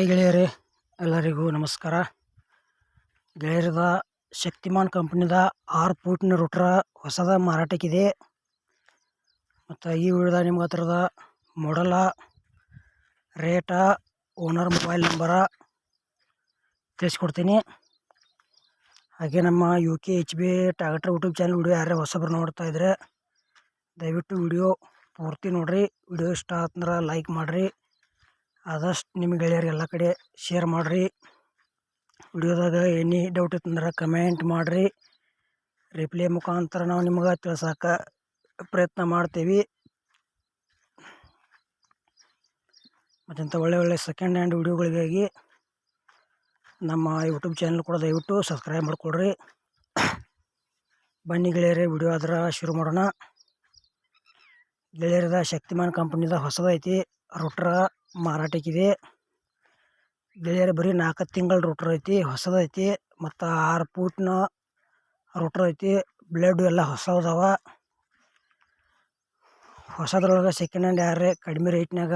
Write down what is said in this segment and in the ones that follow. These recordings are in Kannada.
ಹಾಯ್ ಗೆಳೆಯರೇ, ಎಲ್ಲರಿಗೂ ನಮಸ್ಕಾರ. ಗೆಳೆಯರದ ಶಕ್ತಿಮಾನ್ ಕಂಪ್ನಿದ 6 ಫೂಟಿನ ರೂಟ್ರ ಹೊಸದ ಮಾರಾಟಕ್ಕಿದೆ. ಮತ್ತು ಈ ವಿಡಿಯೋದಾಗ ನಿಮ್ಗೆ ಹತ್ರದ ಮಾಡಲ, ರೇಟ, ಓನರ್ ಮೊಬೈಲ್ ನಂಬರ ತಿಳಿಸ್ಕೊಡ್ತೀನಿ. ಹಾಗೆ ನಮ್ಮ UK-HB tractor YouTube channel video ಯಾರೇ ಹೊಸಬ್ರು ನೋಡ್ತಾ ಇದ್ರೆ ದಯವಿಟ್ಟು ವಿಡಿಯೋ ಪೂರ್ತಿ ನೋಡಿರಿ. ವಿಡಿಯೋ ಇಷ್ಟ ಆತಂದ್ರೆ ಲೈಕ್ ಮಾಡಿರಿ, ಆದಷ್ಟು ನಿಮ್ಮ ಗೆಳೆಯರಿಗೆ ಎಲ್ಲ ಕಡೆ ಶೇರ್ ಮಾಡಿರಿ. ವಿಡಿಯೋದಾಗ ಎನಿ ಡೌಟ್ ಇತ್ತಂದ್ರೆ ಕಮೆಂಟ್ ಮಾಡಿರಿ. ರಿಪ್ಲೈ ಮುಖಾಂತರ ನಾವು ನಿಮ್ಗೆ ತಿಳ್ಸೋಕೆ ಪ್ರಯತ್ನ ಮಾಡ್ತೀವಿ. ಮತ್ತೆಂಥ ಒಳ್ಳೆ ಸೆಕೆಂಡ್ ಹ್ಯಾಂಡ್ ವಿಡಿಯೋಗಳಿಗಾಗಿ ನಮ್ಮ ಯೂಟ್ಯೂಬ್ ಚಾನಲ್ ಕೂಡ ದಯವಿಟ್ಟು ಸಬ್ಸ್ಕ್ರೈಬ್ ಮಾಡಿಕೊಡ್ರಿ. ಬನ್ನಿ ಗೆಳೆಯರೇ, ವಿಡಿಯೋ ಆದ್ರೆ ಶುರು ಮಾಡೋಣ. ಗೆಳೆಯರದ ಶಕ್ತಿಮಾನ್ ಕಂಪ್ನಿದ ಹೊಸದೈತಿ ರೂಟ್ರ ಮಾರಾಟಕ್ಕಿದೆ. ಗೆಳೆಯರ ಬರೀ 4 ತಿಂಗಳ ರೂಟ್ರ್ ಐತಿ, ಹೊಸದೈತಿ. ಮತ್ತು 6 ಫೂಟ್ನ ರೂಟ್ರ್ ಐತಿ. ಬ್ಲೇಡು ಎಲ್ಲ ಹೊಸದವ. ಹೊಸದ್ರೊಳಗೆ ಸೆಕೆಂಡ್ ಹ್ಯಾಂಡ್ ಯಾರೇ ಕಡಿಮೆ ರೇಟ್ನಾಗ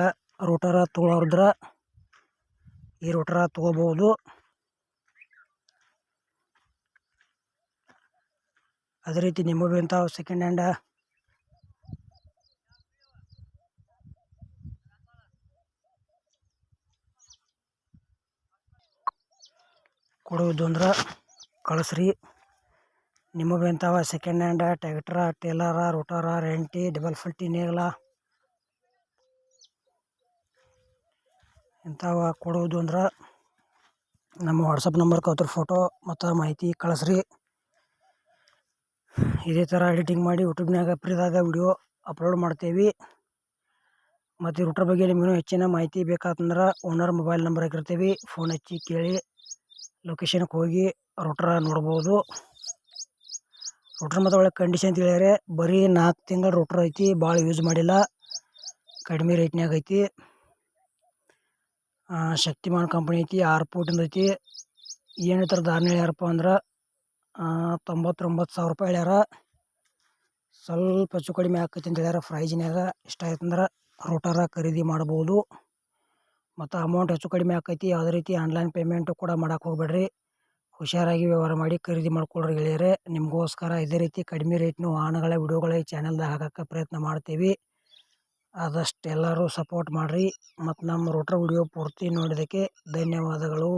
ರೂಟರ ತೊಗೊಳೋರಿದ್ರೆ ಈ ರೂಟರ ತೊಗೋಬೋದು. ಅದೇ ರೀತಿ ನಿಮಗೂ ಇಂಥವು ಸೆಕೆಂಡ್ ಹ್ಯಾಂಡ್ ಕೊಡುವುದು ಅಂದ್ರೆ ಕಳಿಸ್ರಿ. ನಿಮಗೂ ಇಂಥವ ಸೆಕೆಂಡ್ ಹ್ಯಾಂಡ್ ಟ್ರ್ಯಾಕ್ಟರ, ಟೇಲರ, ರೂಟರ, ರೆಂಟಿ, ಡಬಲ್ ಫಲ್ಟಿ ನೇಗಲ ಇಂಥವ ಕೊಡುವುದು ಅಂದ್ರೆ ನಮ್ಮ ವಾಟ್ಸಪ್ ನಂಬರ್ಗೆ ಅದ್ರ ಫೋಟೋ ಮತ್ತು ಮಾಹಿತಿ ಕಳಿಸ್ರಿ. ಇದೇ ಥರ ಎಡಿಟಿಂಗ್ ಮಾಡಿ ಯೂಟ್ಯೂಬ್ನಾಗ ಫ್ರೀದಾಗ ವಿಡಿಯೋ ಅಪ್ಲೋಡ್ ಮಾಡ್ತೇವೆ. ಮತ್ತು ರೂಟರ್ ಬಗ್ಗೆ ನಿಮಗೂ ಹೆಚ್ಚಿನ ಮಾಹಿತಿ ಬೇಕಾತಂದ್ರೆ ಓನರ್ ಮೊಬೈಲ್ ನಂಬರ್ ಹಾಕಿರ್ತೀವಿ. ಫೋನ್ ಹಚ್ಚಿ ಕೇಳಿ ಲೊಕೇಶನ್ಗೆ ಹೋಗಿ ರೂಟ್ರ ನೋಡ್ಬೋದು. ರೂಟ್ರ್ ಮತ್ತು ಒಳ್ಳೆ ಕಂಡೀಷನ್ ತಿಳಿಯರೆ ಬರೀ 4 ತಿಂಗಳ ರೂಟ್ರ್ ಐತಿ. ಭಾಳ ಯೂಸ್ ಮಾಡಿಲ್ಲ, ಕಡಿಮೆ ರೇಟ್ನಾಗ ಐತಿ. ಶಕ್ತಿಮಾನ್ ಕಂಪ್ನಿ ಐತಿ. 6 ಫೂಟಿಂದ ಐತಿ. ಏನು ಈ ಥರ ಧಾರಣೆ ಹೇಳ್ಯಾರಪ್ಪ ಅಂದ್ರೆ 99,000 ರೂಪಾಯಿ ಹೇಳ್ಯಾರ. ಸ್ವಲ್ಪ ಹೆಚ್ಚು ಕಡಿಮೆ ಆಕೈತಿ ಅಂತ ಹೇಳ್ಯಾರ ಪ್ರೈಜ್ನಾಗ. ಇಷ್ಟ ಆಯ್ತಂದ್ರೆ ರೂಟರ ಖರೀದಿ ಮಾಡ್ಬೋದು. ಮತ್ತು ಅಮೌಂಟ್ ಹೆಚ್ಚು ಕಡಿಮೆ ಆಕೈತಿ. ಯಾವುದೇ ರೀತಿ ಆನ್ಲೈನ್ ಪೇಮೆಂಟು ಕೂಡ ಮಾಡೋಕೆ ಹೋಗ್ಬೇಡ್ರಿ. ಹುಷಾರಾಗಿ ವ್ಯವಹಾರ ಮಾಡಿ ಖರೀದಿ ಮಾಡ್ಕೊಳ್ರಿ ಗೆಳೆಯರೆ. ನಿಮಗೋಸ್ಕರ ಇದೇ ರೀತಿ ಕಡಿಮೆ ರೇಟ್ನ ವಾಹನಗಳ ವಿಡಿಯೋಗಳ ಈ ಚಾನಲ್ದಾಗ ಹಾಕೋಕ್ಕೆ ಪ್ರಯತ್ನ ಮಾಡ್ತೀವಿ. ಆದಷ್ಟು ಎಲ್ಲರೂ ಸಪೋರ್ಟ್ ಮಾಡಿರಿ. ಮತ್ತು ನಮ್ಮ ರೂಟರ್ ವಿಡಿಯೋ ಪೂರ್ತಿ ನೋಡಿದ್ದಕ್ಕೆ ಧನ್ಯವಾದಗಳು.